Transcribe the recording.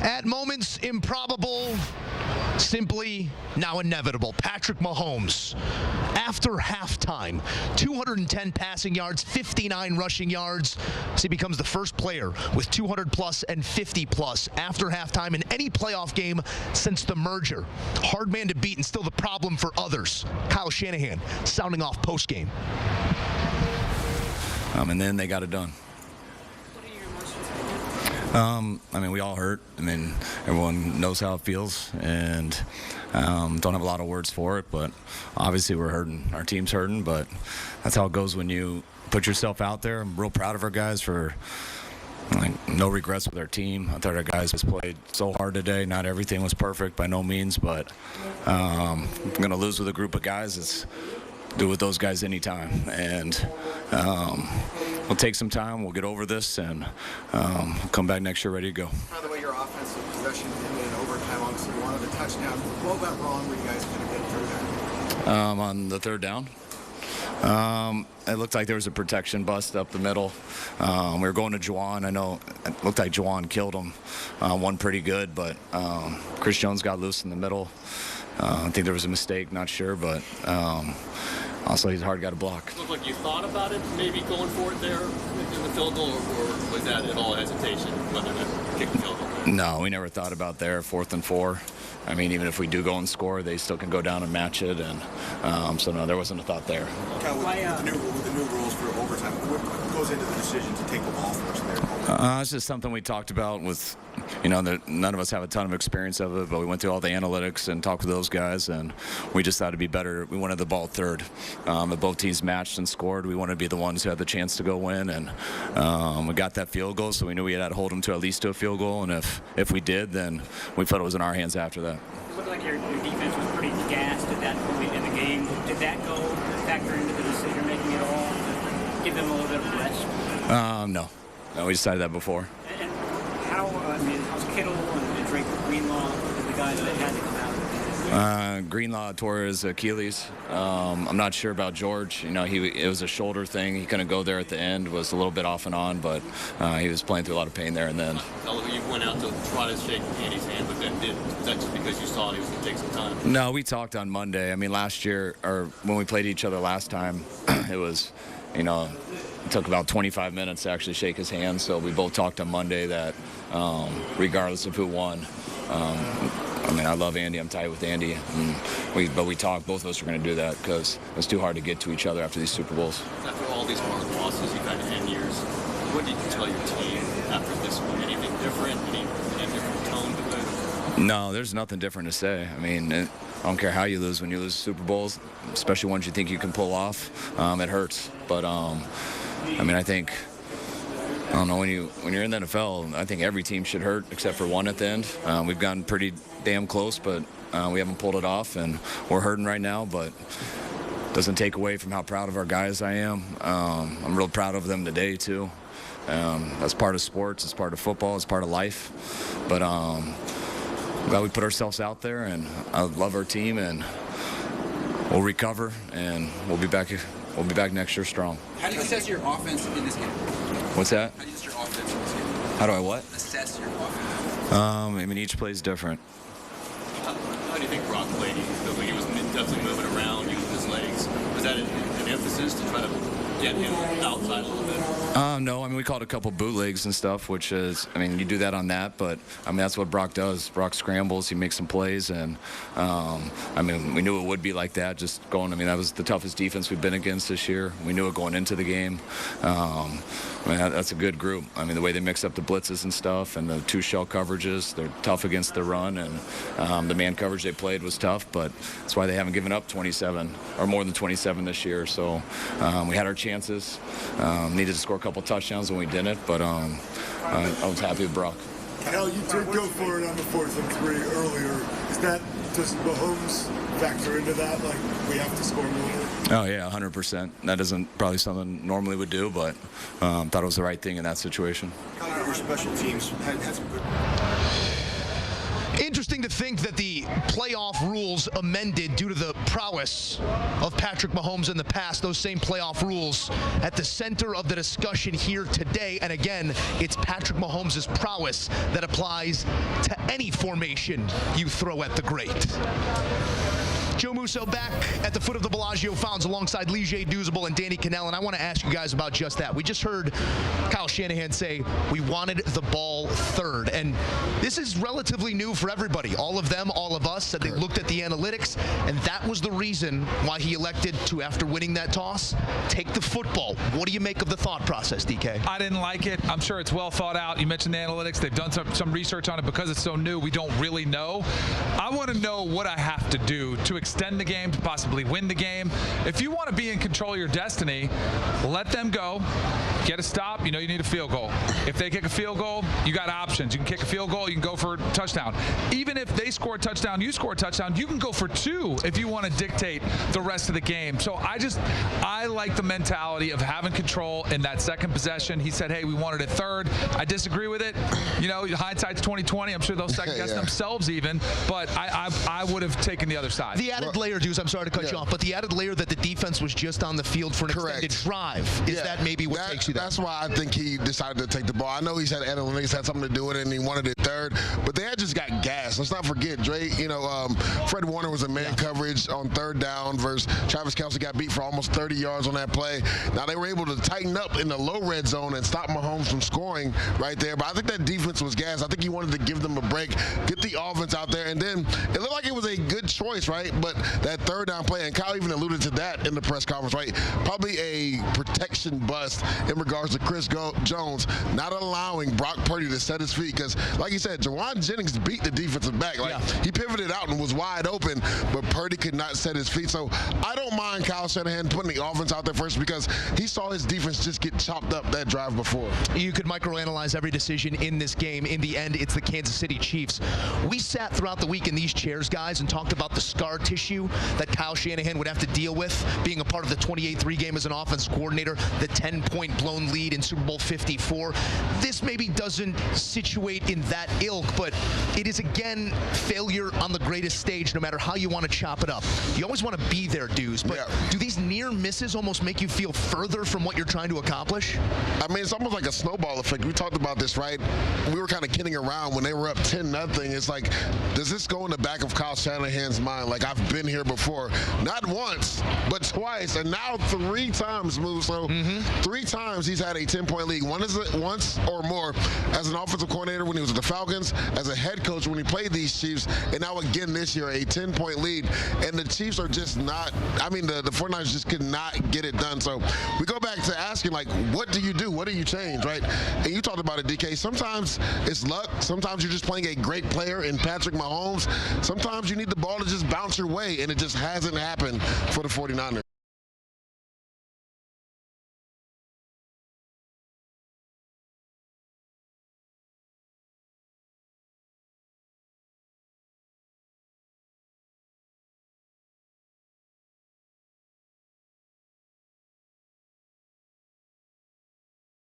At moments improbable, simply now inevitable. Patrick Mahomes, after halftime, 210 passing yards, 59 rushing yards. So he becomes the first player with 200-plus and 50-plus after halftime in any playoff game since the merger. Hard man to beat and still the problem for others. Kyle Shanahan sounding off postgame. And then they got it done. We all hurt. Everyone knows how it feels, and don't have a lot of words for it, but obviously we're hurting. Our team's hurting, but that's how it goes when you put yourself out there. I'm real proud of our guys for no regrets with our team. I thought our guys just played so hard today. Not everything was perfect by no means, but I'm going to lose with a group of guys. It's do with those guys anytime, and we'll take some time. We'll get over this, and come back next year ready to go. By the way, your offensive possession ended in overtime. Obviously, you wanted a touchdown. What went wrong? Were you guys going to get through that? On the third down, it looked like there was a protection bust up the middle. We were going to Juwan. I know it looked like Juwan killed him. One pretty good, but Chris Jones got loose in the middle. I think there was a mistake, not sure, but also he's a hard guy to block. It looked like you thought about it, maybe going for it there in the field goal, or was that at all hesitation, whether to kick the field goal? No, we never thought about there, 4th and 4. Even if we do go and score, they still can go down and match it, and so no, there wasn't a thought there. Kyle, with the new rules for overtime, what goes into the decision to take the ball first there? It's just something we talked about with, none of us have a ton of experience of it, but we went through all the analytics and talked with those guys, and we just thought it'd be better. We wanted the ball third. If both teams matched and scored, we wanted to be the ones who had the chance to go win, and we got that field goal, so we knew we had to hold them to at least to a field goal, and if we did, then we felt it was in our hands after that. It looked like your defense was pretty gassed at that point in the game. Did that factor into the decision making at all to give them a little bit of rest? No, we decided that before. And how's Kittle and Drake Greenlaw, the guys that had to come out? Greenlaw tore his Achilles. I'm not sure about George. It was a shoulder thing. He couldn't go there at the end. Was a little bit off and on, but he was playing through a lot of pain there and then. You went out to try to shake Andy's hand, but then was that just because you saw he was going to take some time? No, we talked on Monday. Last year, or when we played each other last time, it was, it took about 25 minutes to actually shake his hand. So we both talked on Monday that regardless of who won, I love Andy. I'm tight with Andy. But we talked. Both of us were going to do that because it was too hard to get to each other after these Super Bowls. After all these hard losses you've had in 10 years, what did you tell your team after this one? Anything different? Any different tone to it? No, there's nothing different to say. I don't care how you lose. When you lose Super Bowls, especially ones you think you can pull off, it hurts. But, I think, I don't know, when you're in the NFL, I think every team should hurt except for one at the end. We've gotten pretty damn close, but we haven't pulled it off, and we're hurting right now, but doesn't take away from how proud of our guys I am. I'm real proud of them today, too. That's part of sports. It's part of football. It's part of life. But I'm glad we put ourselves out there, and I love our team, and we'll recover, and we'll be back next year strong. How do you assess your offense in this game? What's that? How do you assess your offense in this game? How do I what? Assess your offense. Each play is different. How do you think Brock played? He feels like he was definitely moving around, using his legs. Was that an emphasis to try to get him outside a little bit? No, we called a couple bootlegs and stuff, which is, you do that on that, but, that's what Brock does. Brock scrambles, he makes some plays, and, we knew it would be like that, just going, that was the toughest defense we've been against this year. We knew it going into the game. That's a good group. The way they mix up the blitzes and stuff and the two shell coverages, they're tough against the run, and the man coverage they played was tough, but that's why they haven't given up 27 or more than 27 this year. So we had our chances. Needed to score a couple touchdowns when we didn't, but I was happy with Brock. Kyle, you did go for it on the 4th and 3 earlier. Does Mahomes factor into that? Like, we have to score more? Oh, yeah, 100%. That isn't probably something normally would do, but thought it was the right thing in that situation. Kyle, your special teams had some good... Interesting to think that the playoff rules amended due to the prowess of Patrick Mahomes in the past, those same playoff rules at the center of the discussion here today. And again, it's Patrick Mahomes' prowess that applies to any formation you throw at the great. Joe Musso back at the foot of the Bellagio Fountains alongside Lige Douzable and Danny Cannell, and I want to ask you guys about just that. We just heard Kyle Shanahan say we wanted the ball third, and this is relatively new for everybody. All of them, all of us said they looked at the analytics, and that was the reason why he elected to, after winning that toss, take the football. What do you make of the thought process, DK? I didn't like it. I'm sure it's well thought out. You mentioned the analytics. They've done some research on it. Because it's so new, we don't really know. I want to know what I have to do to extend the game, to possibly win the game. If you want to be in control of your destiny, let them go. Get a stop. You know you need a field goal. If they kick a field goal, you got options. You can kick a field goal. You can go for a touchdown. Even if they score a touchdown, you score a touchdown, you can go for two if you want to dictate the rest of the game. So I like the mentality of having control in that second possession. He said, hey, we wanted it third. I disagree with it. You know, hindsight's 20/20. I'm sure they'll second guess themselves even, but I would have taken the other side. The added layer, Deuce, I'm sorry to cut you off, but the added layer that the defense was just on the field for an extended drive, is that maybe what takes you there? That's why I think he decided to take the ball. I know he said analytics had something to do with it and he wanted it third, but they had just got gas. Let's not forget, Dre, Fred Warner was in man coverage on third down versus Travis Kelce got beat for almost 30 yards on that play. Now they were able to tighten up in the low red zone and stop Mahomes from scoring right there, but I think that defense was gas. I think he wanted to give them a break, get the offense out there, and then it looked like it was a good choice, right? But that third down play, and Kyle even alluded to that in the press conference, right? Probably a protection bust in regards to Chris Jones not allowing Brock Purdy to set his feet, because like you said, Jawan Jennings beat the defensive back. He pivoted out and was wide open, but Purdy could not set his feet. So I don't mind Kyle Shanahan putting the offense out there first, because he saw his defense just get chopped up that drive before. You could microanalyze every decision in this game. In the end, it's the Kansas City Chiefs. We sat throughout the week in these chairs, guys, and talked about the scar tissue that Kyle Shanahan would have to deal with being a part of the 28-3 game as an offense coordinator, the 10-point blown lead in Super Bowl 54. This maybe doesn't situate in that ilk, but it is, again, failure on the greatest stage, no matter how you want to chop it up. You always want to be there, Deuce, but do these near misses almost make you feel further from what you're trying to accomplish? I mean, it's almost like a snowball effect. We talked about this, right? We were kind of kidding around when they were up 10-0. It's like, does this go in the back of Kyle Shanahan's mind? Like, I've been here before. Not once, but twice, and now 3 times, Move. So 3 times he's had a 10-point lead. Once or more as an offensive coordinator when he was with the Falcons, as a head coach when he played these Chiefs, and now again this year, a 10-point lead. And the Chiefs are just not, I mean, the 49ers just could not get it done. So we go back to asking, like, what do you do? What do you change, right? And you talked about it, DK. Sometimes it's luck. Sometimes you're just playing a great player in Patrick Mahomes. Sometimes you need the ball to just bounce your way, and it just hasn't happened for the 49ers.